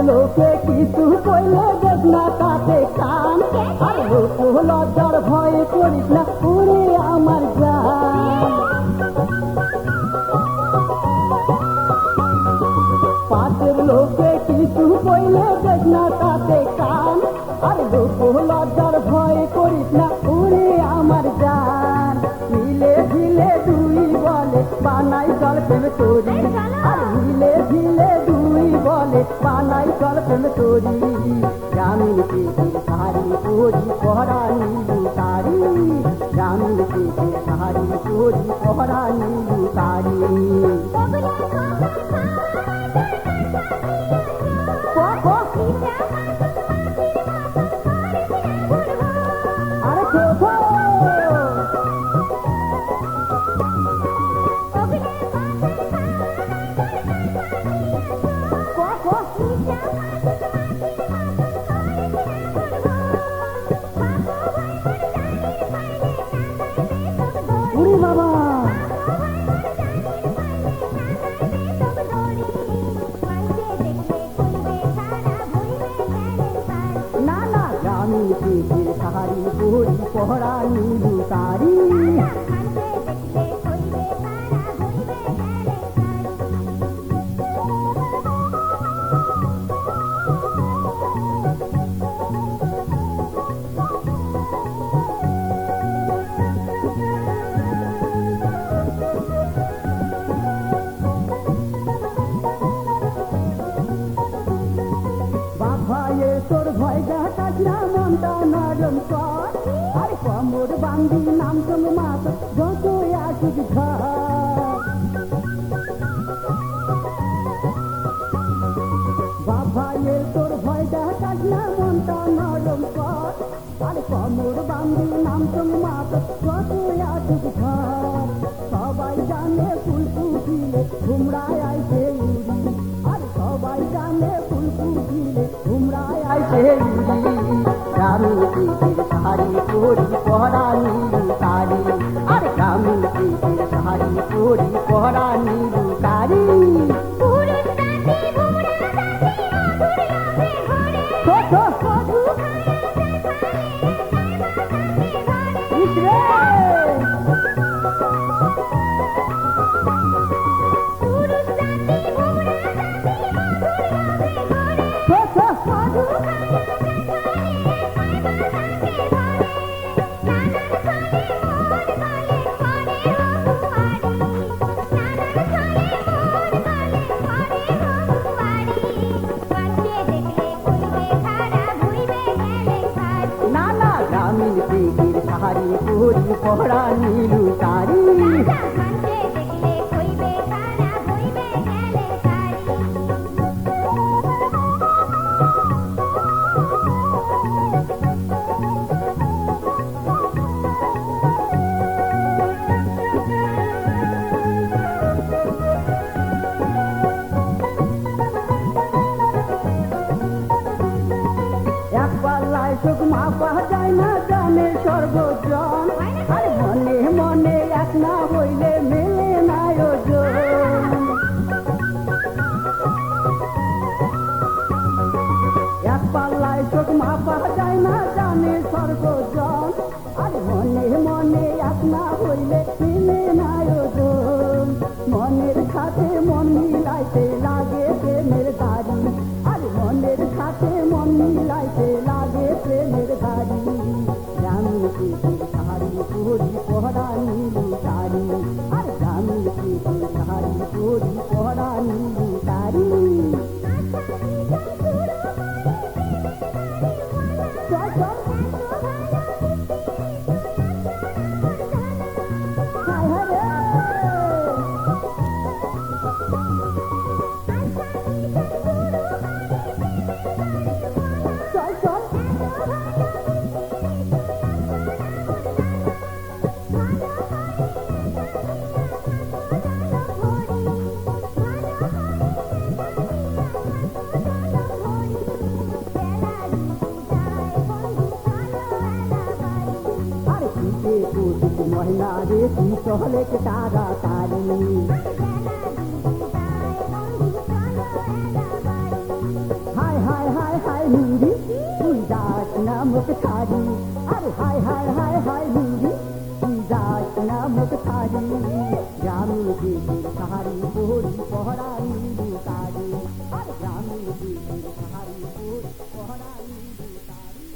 লোকে কিছু কইলে দেখ না তাতে কান, আর লোক লজ্জার ভয়ে করিস না উড়ে আমার জান। পাশের লোকে কিছু কইলে দেখ না তাতে কান, আর লোক লজ্জার ভয়ে করিস না উড়ে আমার জান। মিলে ঝিলে দুই বলে বানাই চল প্রেম তোরি, আর মিলে ঝিলে দুই বলে বানাই চল প্রেম তোরি। গ্রামীণ পেটের শাড়ি পরি পহরা নীলু তারি, গ্রামীণ পেটের শাড়ি পরি পহরা নীলু তারি। আরে কোথা উড়ি বাবা না না, গ্রামীণ পেটের শাড়ি পরি পহরা নীলু তারি। বাবায়ে তোর ভয় দেখাস না, মনটা নরম কর, আর কোমর বান্ধি নাম তোম মাত যত আসুক ঘর। বাবায়ে তোর ভয় দেখাস না, মনটা নরম কর, আর কোমর বান্ধি নাম তোম মাত যত আসুক ঘর। সবাই জানে ফুল ফুটিলে ঘুমরায় আইছে উড়ি, আর সবাই জানে ফুল ফুটিলে ঘুমরায় আইছে উড়ি। গ্রামীণ পেটের শাড়ি পরি পহরা নীলু তারি, আর গ্রামীণ পেটের শাড়ি পরি পহরা নীলু তারি। না না, গ্রামীণ পেটের শাড়ি পরি পহরা নীলু তারি। এক পাল্লায় চোখ মাপা যায় না জানে সর্বজন, আর মনে মনে এক না হইলে মেলে না ওজন। এক পাল্লায় চোখ মাপা যায় না জানে সর্বজন, আর মনে মনে এক না হইলে মেলে না ওজন। মনের সাথে মন মিলাইতে লাগে প্রেমের দাড়ি, আর মনের সাথে মন মিলাইতে লাগে প্রেমের দাড়ি। গ্রামীণ পেটের শাড়ি পরি পহরা নীলু তারি, আর গ্রামীণ পেটের শাড়ি পরি পহরা নীলু তারি। মহিলা রে তুই চলে তারা তারি, হায় হায় হায় হায় নুরি তুই যাস না মুখ ছাড়ি আরে হায় হায় হায় হায় নুরি তুই যাস না মুখ ছাড়ি গ্রামীণ দেশের শাড়ি পরি পহরা নীলু তারি